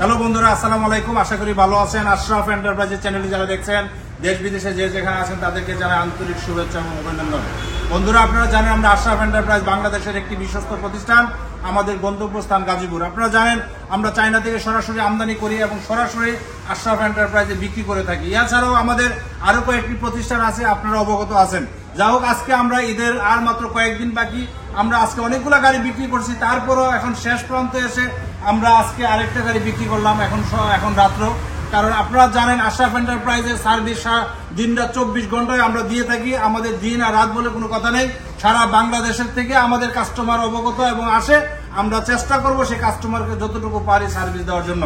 Hello বন্ধুরা, আসসালামু আলাইকুম। আশা করি ভালো আছেন। আশরাফ এন্টারপ্রাইজের চ্যানেলে যারা দেখছেন, দেশ বিদেশে যে যেখানে আছেন তাদেরকে জানাই আন্তরিক শুভেচ্ছা এবং অভিনন্দন। বন্ধুরা, আপনারা জানেন আমরা আশরাফ এন্টারপ্রাইজ বাংলাদেশের একটি বিশ্বস্ত প্রতিষ্ঠান। আমাদের গন্তব্যস্থান গাজীপুর। আপনারা জানেন আমরা চায়না থেকে সরাসরি আমদানি করি এবং সরাসরি আশরাফ এন্টারপ্রাইজে বিক্রি করে থাকি। এছাড়াও আমাদের আরো কয়েকটি প্রতিষ্ঠান আছে, আপনারা অবগত আছেন। যা হোক, আজকে আমরা ঈদের আর মাত্র কয়েকদিন বাকি। আমরা আজকে অনেকগুলো গাড়ি বিক্রি করছি, তারপরও এখন শেষ প্রান্তে এসে আমরা আজকে আরেকটা গাড়ি বিক্রি করলাম এখন রাত্র। কারণ আপনারা জানেন আশরাফ এন্টারপ্রাইজের সার্ভিস দিন রাত 24 ঘন্টায় আমরা দিয়ে থাকি। আমাদের দিন আর রাত বলে কোনো কথা নেই। সারা বাংলাদেশের থেকে আমাদের কাস্টমার অবগত এবং আসে। আমরা চেষ্টা করব সেই কাস্টমারকে যতটুকু পারি সার্ভিস দেওয়ার জন্য।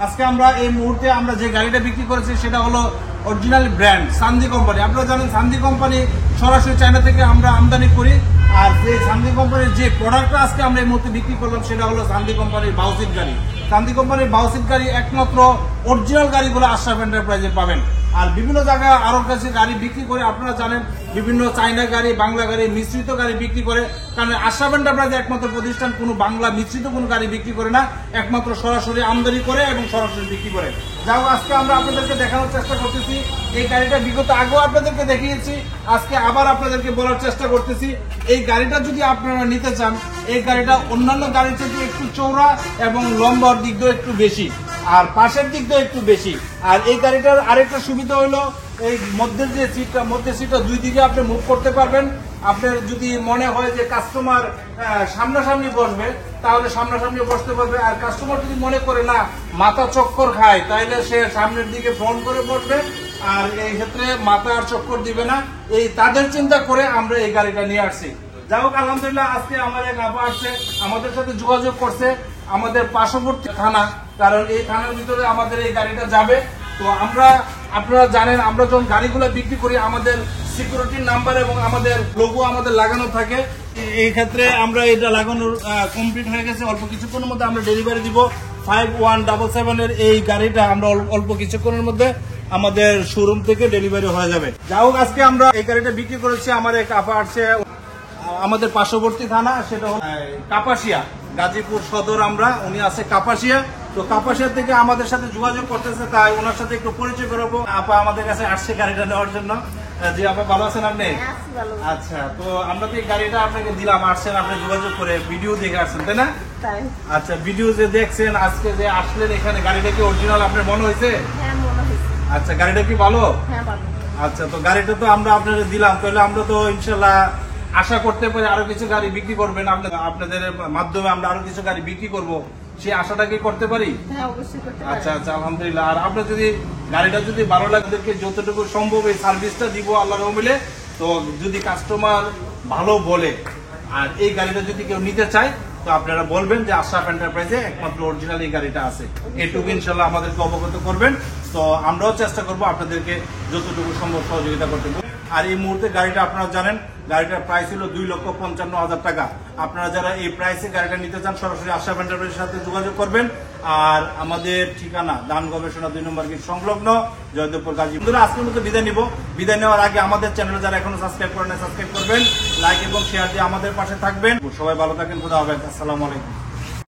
আজকে আমরা এই মুহূর্তে আমরা যে গাড়িটা বিক্রি করেছি সেটা হলো অরিজিনাল ব্র্যান্ড সান্দি কোম্পানি। আপনারা জানেন সান্দি কোম্পানি সরাসরি চায়না থেকে আমরা আমদানি করি। আর যে সান্দি কোম্পানির যে প্রোডাক্টটা আজকে আমরা এই মুহূর্তে বিক্রি করলাম সেটা হলো সান্দি কোম্পানির বাউসিট গাড়ি। সান্দি কোম্পানির বাউসিট গাড়ি একমাত্র অরিজিনাল গাড়িগুলো আশরাফ এন্টারপ্রাইজে পাবেন। আর বিভিন্ন জায়গায় আরো কাছে গাড়ি বিক্রি করে, আপনারা জানেন বিভিন্ন চাইনা গাড়ি, বাংলা গাড়ি, মিশ্রিত গাড়ি বিক্রি করে। কারণ আশরাফ এন্টারপ্রাইজ একমাত্র প্রতিষ্ঠান কোনো বাংলা মিশ্রিত কোনো গাড়ি বিক্রি করে না, একমাত্র সরাসরি আমদানি করে এবং সরাসরি বিক্রি করে। যাও, আজকে আমরা আপনাদেরকে দেখানোর চেষ্টা করতেছি এই গাড়িটা। বিগত আগেও আপনাদেরকে দেখিয়েছি, আজকে আবার আপনাদেরকে বলার চেষ্টা করতেছি এই গাড়িটা যদি আপনারা নিতে চান, এই গাড়িটা অন্যান্য গাড়ির থেকে একটু চৌড়া এবং লম্বার দিক দিয়ে একটু বেশি, আর পাশের দিক দিয়ে একটু বেশি। আর এই গাড়িটার আরেকটা সুবিধা হলো এই মধ্যের যে সিটটা দুই দিকে আপনি মুভ করতে পারবেন। আপনার যদি মনে হয় যে কাস্টমার সামনাসামনি বসবে তাহলে সামনাসামনি বসতে পারবে। আর কাস্টমার যদি মনে করে না মাথা চক্কর খায় তাহলে সে সামনের দিকে ফ্রন্ট করে বসবে, আর এই ক্ষেত্রে মাথা আর চক্কর দিবে না। এই তাদের চিন্তা করে আমরা এই গাড়িটা নিয়ে আসছি। যাই হোক, আলহামদুলিল্লাহ আজকে আমার এক আপা আসছে, আমাদের সাথে যোগাযোগ করছে আমাদের পার্শ্ববর্তী থানা। কারণ এই থানার ভিতরে আমাদের এই গাড়িটা যাবে। তো আপনারা জানেন আমরা যখন গাড়িগুলো বিক্রি করি আমাদের সিকিউরিটির নাম্বার এবং আমাদের লোগো আমাদের লাগানো থাকে। এই ক্ষেত্রে আমরা এটা লাগানোর কমপ্লিট হয়ে গেছে। অল্প কিছুক্ষণের মধ্যে আমরা ডেলিভারি দিব। 5177 এর এই গাড়িটা আমরা অল্প কিছুক্ষণের মধ্যে আমাদের শোরুম থেকে ডেলিভারি হয়ে যাবে। যাই হোক, আজকে আমরা এই গাড়িটা বিক্রি করেছি। আমার এক আপা আসছে আমাদের পার্শ্ববর্তী থানা, সেটা হল কাপাসিয়া, গাজীপুর সদর। উনি আছে কাপাসিয়া। তো কাপাসিয়া থেকে আমাদের সাথে যোগাযোগ করতেছে, তাই ওনার সাথে একটু পরিচয় করাবো। আপা আমাদের কাছে আসছে গাড়িটা নেওয়ার জন্য। জি আপা, ভালো আছেন আপনি? আচ্ছা, তো আমরা তো এই গাড়িটা আপনাকে দিলাম, আসছেন আপনি যোগাযোগ করে, ভিডিও দেখে আসছেন তাই না? আচ্ছা, ভিডিও যে দেখছেন, আজকে যে আসলেন এখানে, গাড়িটা কি অরিজিনাল আপনার মনে হয়েছে? আচ্ছা, গাড়িটা কি ভালো? আচ্ছা, তো গাড়িটা তো আমরা আপনাদের দিলাম, তাহলে আমরা তো ইনশাল্লাহ আশা করতে পারি আরো কিছু গাড়ি বিক্রি করবেন আপনাদের মাধ্যমে। আমরা আরো কিছু গাড়ি বিক্রি করব, সেই আশাটা কি করতে পারি? আচ্ছা আচ্ছা, আলহামদুলিল্লাহ। আর আপনার যদি গাড়িটা যদি ভালো লাগে, যতটুকু সম্ভব এই সার্ভিসটা দিব আল্লাহর রহমতে। তো যদি কাস্টমার ভালো বলে আর এই গাড়িটা যদি কেউ নিতে চায়, তো আপনারা বলবেন যে আশরাফ এন্টারপ্রাইজে একমাত্র অরিজিনাল এই গাড়িটা আছে। এটুকু ইনশাল্লাহ আমাদেরকে অবগত করবেন। তো আমরাও চেষ্টা করবো আপনাদেরকে যতটুকু সম্ভব সহযোগিতা করতে। আর এই মুহূর্তে গাড়িটা আপনারা জানেন, গাড়িটার প্রাইস হলো 2,55,000 টাকা। আপনারা যারা এই প্রাইসে গাড়িটা নিতে চান সরাসরি আশরাফ এন্টারপ্রাইজের সাথে যোগাযোগ করবেন। আর আমাদের ঠিকানা দান গবেষণা 2 নম্বর গেট সংলগ্ন, জয়দেবপুর, গাজীপুর। বন্ধুরা, আজকের মতো বিদায় নিব। বিদায় নেওয়ার আগে আমাদের চ্যানেলে যারা এখনো সাবস্ক্রাইব করেন সাবস্ক্রাইব করবেন, লাইক এবং শেয়ার দিয়ে আমাদের পাশে থাকবেন। সবাই ভালো থাকেন, খোদা হাফেজ, আসসালামু আলাইকুম।